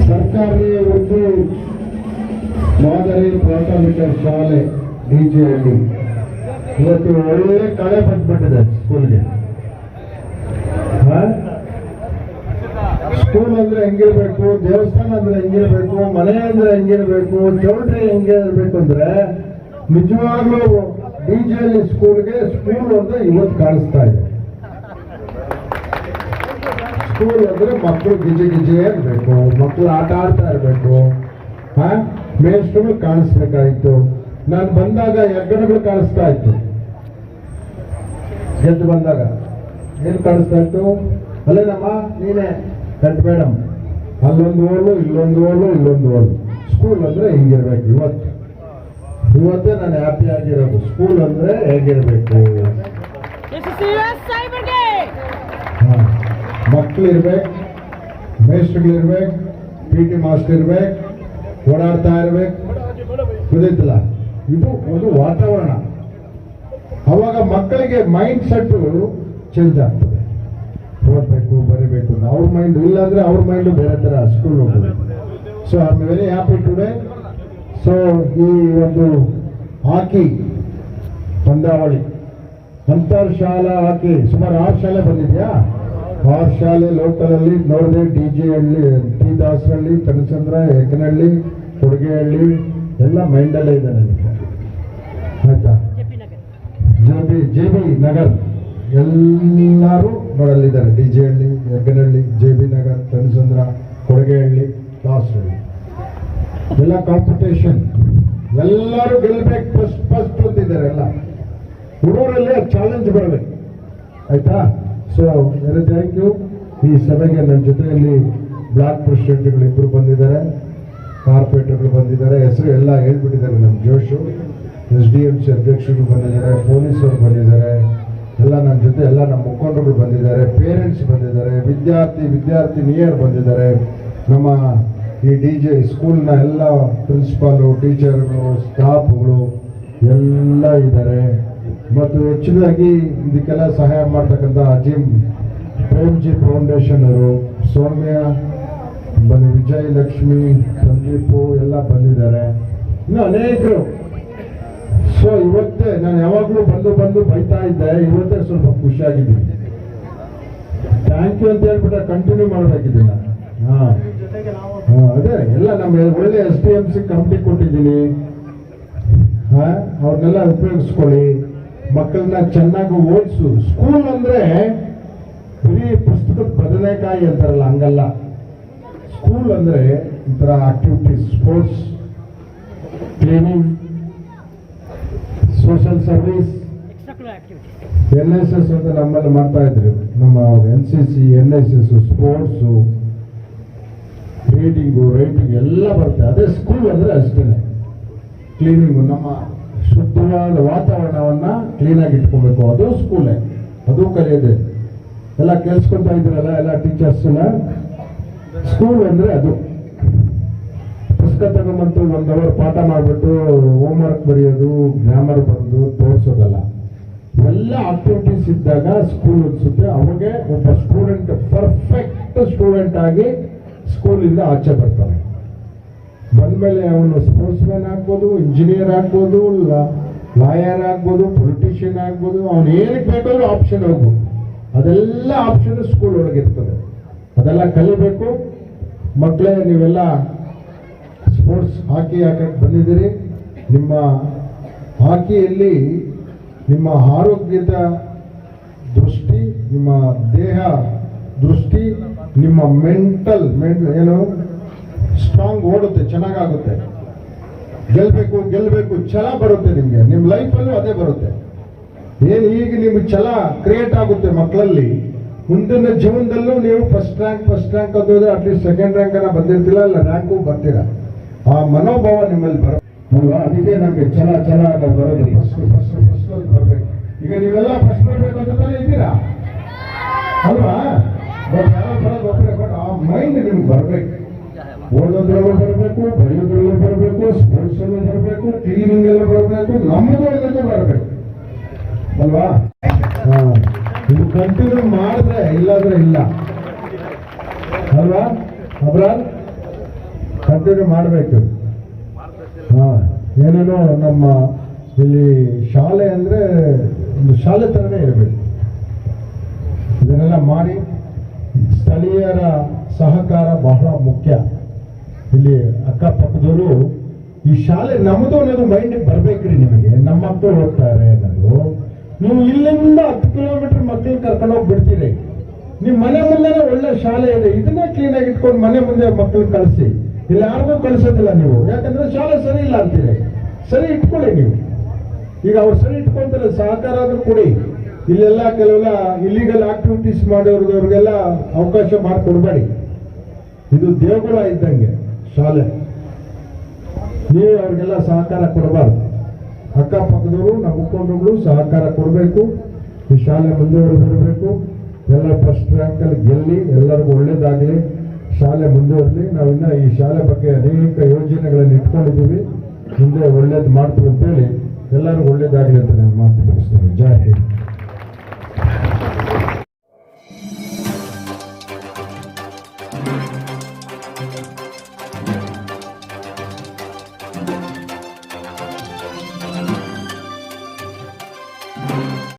ಸರ್ಕಾರಿ ಒಂದು ಮಾದರಿ ಪ್ರಾಥಮಿಕ ಶಾಲೆ ಡಿಜೆಹಳ್ಳಿ ಇವತ್ತು ಒಳ್ಳೆ ಕಳೆ ಬಂದ್ಬಿಟ್ಟಿದೆ ಸ್ಕೂಲ್ಗೆ. ಸ್ಕೂಲ್ ಅಂದ್ರೆ ಹೆಂಗಿರ್ಬೇಕು, ದೇವಸ್ಥಾನ ಅಂದ್ರೆ ಹೆಂಗಿರ್ಬೇಕು, ಮನೆ ಅಂದ್ರೆ ಹೆಂಗಿರ್ಬೇಕು, ಚೌಲ್ಟ್ರಿ ಹೆಂಗಿರ್ಬೇಕು ಅಂದ್ರೆ ನಿಜವಾಗ್ಲೂ ಡಿಜೆಹಳ್ಳಿ ಸ್ಕೂಲ್ಗೆ ಸ್ಕೂಲ್ ಅಂದ್ರೆ ಇವತ್ತು ಕಾಣಿಸ್ತಾ ಇದೆ. ಸ್ಕೂಲ್ ಅಂದ್ರೆ ಮಕ್ಕಳು ಗಿಜೆ ಇರಬೇಕು, ಮಕ್ಕಳು ಆಟ ಆಡ್ತಾ ಇರಬೇಕು, ಮೇಷ್ಟ್ರುಗಳು ಕಾಣಿಸ್ಬೇಕಾಯ್ತು. ನಾನು ಬಂದಾಗ ಹೆಗ್ಗಣಗಳು ಕಾಣಿಸ್ತಾ ಇತ್ತು, ಗೆದ್ದು ಬಂದಾಗ ಏನ್ ಕಾಣಿಸ್ತಾ ಇತ್ತು, ಅಲ್ಲೇನಮ್ಮ ನೀನೇ ಹೆಡ್ ಮೇಡಮ್, ಅಲ್ಲೊಂದು ಓಲು ಇಲ್ಲೊಂದು ಓಲು ಇಲ್ಲೊಂದು ಓಲು. ಸ್ಕೂಲ್ ಅಂದ್ರೆ ಹಿಂಗಿರ್ಬೇಕು. ಇವತ್ತೇ ನಾನು ಹ್ಯಾಪಿ ಆಗಿರೋದು. ಸ್ಕೂಲ್ ಅಂದ್ರೆ ಹೇಗಿರ್ಬೇಕು, ಮಕ್ಕಳು ಇರ್ಬೇಕು, ಮೇಷ್ಟ್ರುಗಳಿರ್ಬೇಕು, PT ಮಾಸ್ಟರ್ ಇರ್ಬೇಕು, ಓಡಾಡ್ತಾ ಇರ್ಬೇಕು, ಗೊತ್ತಿಲ್ಲ. ಇದು ಒಂದು ವಾತಾವರಣ. ಅವಾಗ ಮಕ್ಕಳಿಗೆ ಮೈಂಡ್ ಸೆಟ್ ಚೇಂಜ್ ಆಗ್ತದೆ. ಓದಬೇಕು, ಬರೀಬೇಕು, ಅವ್ರ ಮೈಂಡ್ ಇಲ್ಲಾಂದ್ರೆ ಅವ್ರ ಮೈಂಡ್ ಬೇರೆ ತರ ಸ್ಕೂಲ್ ಹೋಗ್ಬೋದು. So I am very happy today. So ಈ ಒಂದು ಹಾಕಿ ಪಂದ್ಯಾವಳಿ ಅಂತರ್ ಶಾಲಾ ಹಾಕಿ ಸುಮಾರು 6 ಶಾಲೆ ಬಂದಿದ್ಯಾ. 6 ಶಾಲೆ ಲೋಕಲ್ ಅಲ್ಲಿ ನೋಡಿದೆ. ಡಿಜೆಹಳ್ಳಿ, ಟಿ ದಾಸರಳ್ಳಿ, ಕನಸಂದ್ರ, ಏಕನಹಳ್ಳಿ, ಕೊಡಗೇಹಳ್ಳಿ ಎಲ್ಲ ಮೈಂಡಲ್ಲೇ ಇದೆ ನನಗೆ. ಆಯ್ತಾ, JB ನಗರ್ ಎಲ್ಲರೂ ನೋಡಲ್ಲಿದ್ದಾರೆ. ಡಿಜೆಹಳ್ಳಿ, ಯಗ್ಗನಹಳ್ಳಿ, JB ನಗರ್, ಕನಸಂದ್ರ, ಕೊಡಗೇಹಳ್ಳಿ, ದಾಸರಳ್ಳಿ ಎಲ್ಲ ಕಾಂಪಿಟೇಷನ್. ಎಲ್ಲರೂ ಗೆಲ್ಬೇಕು, ಫಸ್ಟ್ ಅಂತಿದ್ದಾರೆ. ಎಲ್ಲ ಹುಡುಗರಲ್ಲೇ ಚಾಲೆಂಜ್ ಬರಬೇಕು. ಆಯ್ತಾ. So very thank you. ಈ ಸಭೆಗೆ ನನ್ನ ಜೊತೆಯಲ್ಲಿ ಬ್ಲಾಕ್ ಪ್ರೆಸಿಡೆಂಟ್ಗಳು ಇಬ್ಬರು ಬಂದಿದ್ದಾರೆ, ಕಾರ್ಪೊರೇಟರ್ಗಳು ಬಂದಿದ್ದಾರೆ, ಹೆಸರು ಎಲ್ಲ ಹೇಳ್ಬಿಟ್ಟಿದ್ದಾರೆ. ನಮ್ಮ ಜೋಶು SDMC ಅಧ್ಯಕ್ಷರು ಬಂದಿದ್ದಾರೆ, ಪೊಲೀಸರು ಬಂದಿದ್ದಾರೆ, ಎಲ್ಲ ನನ್ನ ಜೊತೆ ಎಲ್ಲ ನಮ್ಮ ಮುಖಂಡರು ಬಂದಿದ್ದಾರೆ, ಪೇರೆಂಟ್ಸ್ ಬಂದಿದ್ದಾರೆ, ವಿದ್ಯಾರ್ಥಿನಿಯರು ಬಂದಿದ್ದಾರೆ, ನಮ್ಮ ಈ DJ ಸ್ಕೂಲ್ನ ಎಲ್ಲ ಪ್ರಿನ್ಸಿಪಾಲು, ಟೀಚರ್ಗಳು, ಸ್ಟಾಫ್ಗಳು ಎಲ್ಲ ಇದ್ದಾರೆ. ಮತ್ತು ಹೆಚ್ಚಿನದಾಗಿ ಇದಕ್ಕೆಲ್ಲ ಸಹಾಯ ಮಾಡ್ತಕ್ಕಂಥ ಅಜೀಮ್ ಪ್ರೇಮ್ಜಿ ಫೌಂಡೇಶನ್ ಅವರು, ಸೌಮ್ಯ ವಿಜಯ್ ಲಕ್ಷ್ಮಿ, ಸಂದೀಪು ಎಲ್ಲ ಬಂದಿದ್ದಾರೆ, ಇನ್ನು ಅನೇಕರು. ಸೊ ಇವತ್ತೇ ನಾನು ಯಾವಾಗಲೂ ಬಂದು ಬೈತಾ ಇದ್ದೆ, ಇವತ್ತೇ ಸ್ವಲ್ಪ ಖುಷಿಯಾಗಿದ್ದೀನಿ. ಥ್ಯಾಂಕ್ ಯು ಅಂತ ಹೇಳ್ಬಿಟ್ರೆ ಕಂಟಿನ್ಯೂ ಮಾಡಬೇಕಿದ್ದೀನಿ. ಅದೇ ಎಲ್ಲ ನಮ್ಮ ಒಳ್ಳೆ SDMC ಕಮಿಟಿ ಕೊಟ್ಟಿದ್ದೀನಿ. ಅವ್ರನ್ನೆಲ್ಲ ಉಪಯೋಗಿಸ್ಕೊಳ್ಳಿ, ಮಕ್ಕಳನ್ನ ಚೆನ್ನಾಗಿ ಓದಿಸು. ಸ್ಕೂಲ್ ಅಂದ್ರೆ ಬರೀ ಪುಸ್ತಕದ ಬದನೆಕಾಯಿ ಅಂತಾರಲ್ಲ, ಹಂಗಲ್ಲ. ಸ್ಕೂಲ್ ಅಂದ್ರೆ ಒಂಥರ activities, sports, cleaning, social service, NSS ಅಂತ ನಮ್ಮಲ್ಲಿ ಮಾಡ್ತಾ ಇದ್ರು. ನಮ್ಮ NCC, NSS, sports, reading, writing ಎಲ್ಲ ಬರುತ್ತೆ. ಅದೇ ಸ್ಕೂಲ್ ಅಂದ್ರೆ ಅಷ್ಟೇ. ಕ್ಲೀನಿಂಗು, ನಮ್ಮ ಶುದ್ಧವಾದ ವಾತಾವರಣವನ್ನ ಕ್ಲೀನಾಗಿ ಇಟ್ಕೋಬೇಕು, ಅದು ಸ್ಕೂಲೇ, ಅದು ಕಲಿಯೋದೆ. ಎಲ್ಲ ಕೇಳಿಸ್ಕೊತಾ ಇದ್ರಲ್ಲ ಎಲ್ಲ ಟೀಚರ್ಸ್. ಸ್ಕೂಲ್ ಅಂದ್ರೆ ಅದು. ಪುಸ್ತಕ ತಗೊಂಬಂತು 1 ಅವರ್ ಪಾಠ ಮಾಡಿಬಿಟ್ಟು ಹೋಮ್ವರ್ಕ್ ಬರೆಯೋದು, ಗ್ರಾಮರ್ ಬರೆದು ತೋರಿಸೋದಲ್ಲ. ಎಲ್ಲ ಆಕ್ಟಿವಿಟೀಸ್ ಇದ್ದಾಗ ಸ್ಕೂಲ್ ಅನ್ಸುತ್ತೆ. ಅವಾಗೆ ಒಬ್ಬ ಸ್ಟೂಡೆಂಟ್ ಪರ್ಫೆಕ್ಟ್ ಸ್ಟೂಡೆಂಟ್ ಆಗಿ ಸ್ಕೂಲಿಂದ ಆಚೆ ಬರ್ತಾನೆ. ಬಂದ್ಮೇಲೆ ಅವನು ಸ್ಪೋರ್ಟ್ಸ್ ಮ್ಯಾನ್ ಆಗ್ಬೋದು, ಇಂಜಿನಿಯರ್ ಆಗ್ಬೋದು, ಲಾಯರ್ ಆಗ್ಬೋದು, ಪೊಲಿಟಿಷಿಯನ್ ಆಗ್ಬೋದು, ಅವನು ಏನಕ್ಕೆ ಬೇಕಾದ್ರೂ ಆಪ್ಷನ್ ಹೋಗ್ಬೋದು. ಅದೆಲ್ಲ ಆಪ್ಷನ್ ಸ್ಕೂಲ್ ಒಳಗೆ ಇರ್ತದೆ. ಅದೆಲ್ಲ ಕಲಿಬೇಕು. ಮಕ್ಕಳೇ, ನೀವೆಲ್ಲ ಸ್ಪೋರ್ಟ್ಸ್ ಹಾಕಿ ಹಾಕಕ್ಕೆ ಬಂದಿದ್ದೀರಿ. ನಿಮ್ಮ ಹಾಕಿಯಲ್ಲಿ ನಿಮ್ಮ ಆರೋಗ್ಯದ ದೃಷ್ಟಿ, ನಿಮ್ಮ ದೇಹ ದೃಷ್ಟಿ, ನಿಮ್ಮ ಮೆಂಟಲ್ ಏನು ಸ್ಟ್ರಾಂಗ್ ಓಡುತ್ತೆ, ಚೆನ್ನಾಗುತ್ತೆ. ಗೆಲ್ಬೇಕು ಛಲ ಬರುತ್ತೆ ನಿಮ್ಗೆ. ನಿಮ್ಮ ಲೈಫಲ್ಲೂ ಅದೇ ಬರುತ್ತೆ. ಏನು ಈಗ ನಿಮ್ಗೆ ಛಲ ಕ್ರಿಯೇಟ್ ಆಗುತ್ತೆ ಮಕ್ಕಳಲ್ಲಿ. ಮುಂದಿನ ಜೀವನದಲ್ಲೂ ನೀವು ಫಸ್ಟ್ ರ್ಯಾಂಕ್ ಅಂತಂದ್ರೆ ಅಟ್ಲೀಸ್ಟ್ 2nd ರ್ಯಾಂಕ್ ಬಂದಿರ್ತಿಲ್ಲ, ಇಲ್ಲ ರ್ಯಾಂಕು ಬರ್ತೀರಾ. ಆ ಮನೋಭಾವ ನಿಮ್ಮಲ್ಲಿ ಬರೋಲ್ವಾ. ಅದಕ್ಕೆ ನಮ್ಗೆ ಛಲ ಬರೋದು. ಫಸ್ಟ್ ಬರ್ಬೇಕು. ಈಗ ನೀವೆಲ್ಲ ಫಸ್ಟ್ ಬರ್ಬೇಕು ಅಂತ ಇದ್ದೀರಾ ಅಲ್ವಾ. ಬಟ್ ಯಾರೋ ಬರೋದು ಒಬ್ಬರೇ. ಬಟ್ ಆ ಮೈಂಡ್ ನಿಮ್ಗೆ ಬರ್ಬೇಕು. ಓದೋದ್ರಲ್ಲೂ ಬರಬೇಕು, ಬರೆಯೋದ್ರಲ್ಲೂ ಬರಬೇಕು, ಸ್ಪೋರ್ಟ್ಸ್ ಅಲ್ಲೂ ಬರಬೇಕು, ಕ್ಲೀನಿಂಗ್ ಎಲ್ಲ ಬರಬೇಕು, ನಮ್ಮದು ಎಲ್ಲದೂ ಬರಬೇಕು ಅಲ್ವಾ. ಇದು ಕಂಟಿನ್ಯೂ ಮಾಡಿದ್ರೆ, ಇಲ್ಲಾಂದ್ರೆ ಇಲ್ಲ ಅಲ್ವಾ. ಅಬ್ರಾಲ್ ಕಂಟಿನ್ಯೂ ಮಾಡಬೇಕು. ಏನೇನೋ ನಮ್ಮ ಇಲ್ಲಿ ಶಾಲೆ ಅಂದರೆ ಒಂದು ಶಾಲೆ ಥರನೇ ಇರಬೇಕು. ಇದನ್ನೆಲ್ಲ ಮಾಡಿ ಸ್ಥಳೀಯರ ಸಹಕಾರ ಬಹಳ ಮುಖ್ಯ. ಇಲ್ಲಿ ಅಕ್ಕಪಕ್ಕದವರು ಈ ಶಾಲೆ ನಮ್ಮದು ಅನ್ನೋದು ಮೈಂಡಿಗೆ ಬರ್ಬೇಕ್ರಿ. ನಿಮಗೆ ನಮ್ಮ ಮಕ್ಕಳು ಹೋಗ್ತಾರೆ ಅನ್ನೋದು, ನೀವು ಇಲ್ಲಿಂದ 10 ಕಿಲೋಮೀಟರ್ ಮಕ್ಕಳು ಕರ್ಕೊಂಡು ಹೋಗಿ ಬಿಡ್ತೀರಿ. ನಿಮ್ಮ ಮನೆ ಮುಂದೆನೇ ಒಳ್ಳೆ ಶಾಲೆ ಇದೆ, ಇದನ್ನೇ ಕ್ಲೀನಾಗಿ ಇಟ್ಕೊಂಡು ಮನೆ ಮುಂದೆ ಮಕ್ಕಳು ಕಳಿಸಿ. ಇಲ್ಲಿ ಯಾರಿಗೂ ಕಳಿಸೋದಿಲ್ಲ ನೀವು, ಯಾಕಂದ್ರೆ ಶಾಲೆ ಸರಿ ಇಲ್ಲ ಅಂತೀರಿ. ಸರಿ ಇಟ್ಕೊಳ್ಳಿ ನೀವು. ಈಗ ಅವ್ರು ಸರಿ ಇಟ್ಕೊಂತಾರೆ, ಸಹಕಾರ ಆದ್ರೂ ಕೊಡಿ. ಇಲ್ಲೆಲ್ಲ ಕೆಲವೆಲ್ಲ ಇಲ್ಲಿಗಲ್ ಆಕ್ಟಿವಿಟೀಸ್ ಮಾಡೋರ್ಗೆಲ್ಲ ಅವಕಾಶ ಮಾಡಿಕೊಡ್ಬೇಡಿ. ಇದು ದೇವಗುಲ ಇದ್ದಂಗೆ ಶಾಲೆ, ನೀವು ಅವ್ರಿಗೆಲ್ಲ ಸಹಕಾರ ಕೊಡಬಾರ್ದು. ಅಕ್ಕಪಕ್ಕದವರು ನಮ್ಮ ಮುಖಂಡರುಗಳು ಸಹಕಾರ ಕೊಡಬೇಕು. ಈ ಶಾಲೆ ಮುಂದುವರೆದಿರಬೇಕು. ಎಲ್ಲ ಫಸ್ಟ್ ರ್ಯಾಂಕಲ್ಲಿ ಗೆಲ್ಲಿ ಎಲ್ಲರಿಗೂ ಒಳ್ಳೇದಾಗಲಿ, ಶಾಲೆ ಮುಂದುವರಲಿ. ನಾವಿನ್ನ ಈ ಶಾಲೆ ಬಗ್ಗೆ ಅನೇಕ ಯೋಜನೆಗಳನ್ನು ಇಟ್ಕೊಂಡಿದ್ದೀವಿ, ಮುಂದೆ ಒಳ್ಳೇದು ಮಾಡ್ತೀವಿ ಅಂತೇಳಿ ಎಲ್ಲರಿಗೂ ಒಳ್ಳೇದಾಗಲಿ ಅಂತ ನಾನು ಮಾತು ಮುಗಿಸ್ತೀನಿ. ಜೈ ಹಿಂದ್.